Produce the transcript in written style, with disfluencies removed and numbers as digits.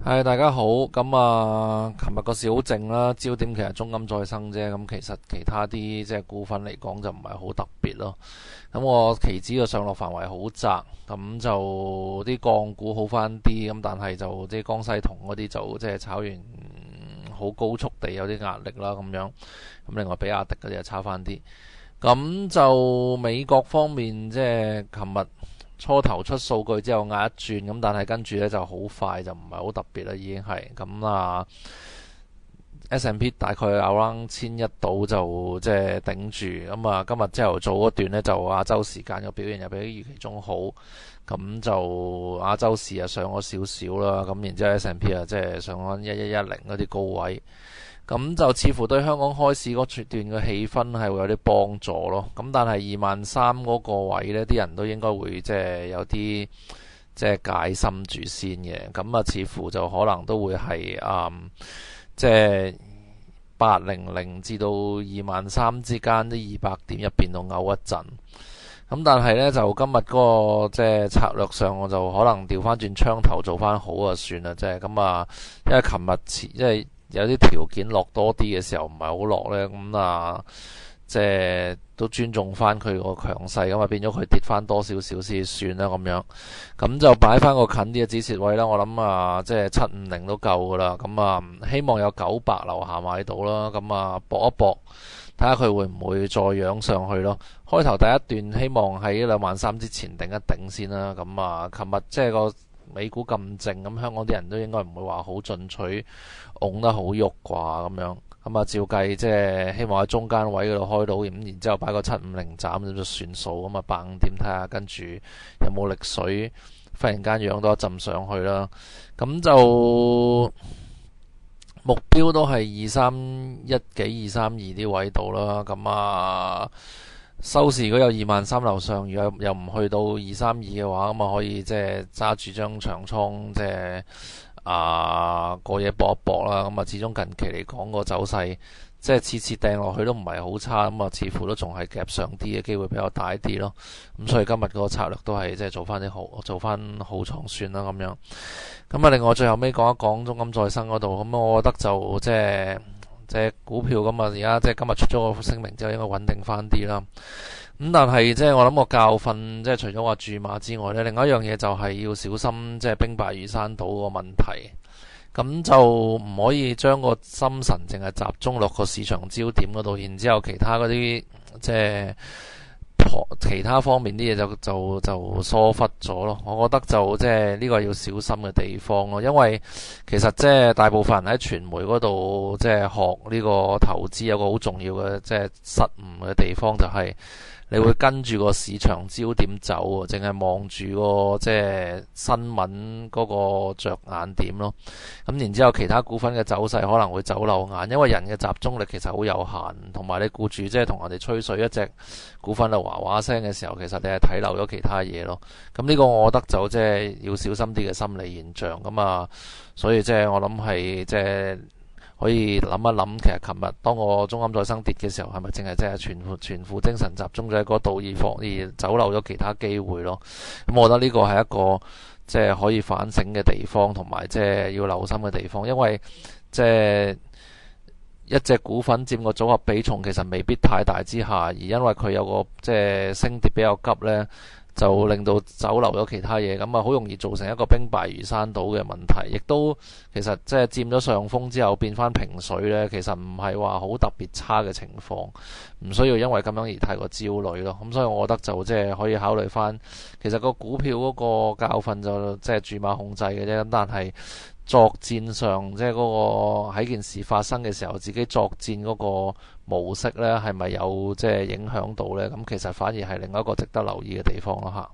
係大家好，琴日個市好靜啦，焦點其實中金再生啫，咁其實其他啲即係股份嚟講就唔係好特別咯。咁我期指嘅上落範圍好窄，咁就啲鋼股好翻啲，咁但係就即係江西銅嗰啲就即係炒完好高速地有啲壓力啦咁樣。咁另外比亞迪嗰啲就差翻啲。咁就美國方面即係琴日初頭出數據之後壓一轉，咁但係跟住呢就好快就唔係好特別啦，已經係咁啊。S&P 大概 around 1100度就即係頂住，咁啊今日朝頭早嗰段呢，就亞洲時間嘅表現又比預期中好，咁就亞洲市啊上咗少少啦，咁然之後 S&P 啊即係上翻1110嗰啲高位。咁就似乎對香港開市嗰段嘅氣氛係會有啲幫助咯。咁但係23,000嗰個位呢，啲人都應該會即係有啲即係戒心住先嘅。咁啊，似乎就可能都會係即係800至到23,000之間啲200點入邊度拗一陣。咁但係呢，就今日嗰個即係策略上，我就可能調翻轉槍頭做翻好啊算啦，即係咁啊，因為琴日即係有啲條件落多啲嘅時候唔係好落呢。咁啊即係都尊重翻佢個強勢，咁啊變咗佢跌翻多少少先算啦咁樣。咁就擺翻個近啲嘅止蝕位啦，我諗啊即係750都夠噶啦。咁啊希望有900樓下買到啦，咁啊搏一搏，睇下佢會唔會再揚上去咯。開頭第一段希望喺23,000之前頂一頂先啦。咁啊琴日即係個美股咁靜，咁香港啲人都應該唔會話好進取，拱得好喐啩咁樣。咁啊照計即係希望喺中間位嗰度開到，咁然之後擺個750斬咁就算數。咁啊8-5點睇下，跟住有冇力水，忽然間揚多一陣上去啦。咁就目標都係231幾232啲位度啦。咁啊收市如果有23,000樓上，如果又唔去到232嘅話，咁啊可以即係揸住張長倉，即係過夜搏一搏啦。咁啊始終近期嚟講個走勢，即係次次掟落去都唔係好差，咁啊似乎都仲係夾上啲嘅機會比較大啲咯。咁所以今日個策略都係即係做翻好倉算啦咁樣。咁啊另外最後尾講一講中金再生嗰度，咁我覺得就即係股票咁啊，而家即係今日出咗個聲明之後，應該穩定翻啲啦。咁但係即係我諗個教訓，即係除咗話注碼之外呢，另外一樣嘢就係要小心，即係兵敗如山倒個問題。咁就唔可以將個心神淨係集中落個市場焦點嗰度，然之後其他嗰啲即係其他方面啲嘢就疏忽咗咯。我覺得就即係呢個要小心嘅地方咯，因為其實即係大部分人喺傳媒嗰度即係學呢個投資有個好重要嘅即係失誤嘅地方，就係你會跟住個市場焦點走，淨係望住個即係新聞嗰個着眼點咯。咁然之後其他股份嘅走勢可能會走漏眼，因為人嘅集中力其實好有限，同埋你顧住即係同人哋吹水一隻股份就嘩嘩聲嘅時候，其實你係睇漏咗其他嘢咯。咁呢個我覺得就即係要小心啲嘅心理現象咁啊。所以即係我諗係即係可以諗一諗，其實琴日當個中金再生跌嘅時候，係咪淨係即係全副精神集中咗喺嗰度而走漏咗其他機會咯？咁我覺得呢個係一個即係可以反省嘅地方，同埋即係要留心嘅地方，因為即係一隻股份佔個組合比重其實未必太大之下，而因為佢有個即係升跌比較急呢，就令到走漏咗其他嘢，咁啊好容易造成一個兵敗如山倒嘅問題，亦都其實即係佔咗上風之後變翻平水呢，其實唔係話好特別差嘅情況，唔需要因為咁樣而太過焦慮咯。咁所以我覺得就即係可以考慮翻，其實個股票嗰個教訓就即係注碼控制嘅啫。咁但係作戰上即係嗰個喺件事發生嘅時候，自己作戰嗰個模式呢係咪有即係影響到呢？咁其實反而係另一個值得留意嘅地方咯嚇。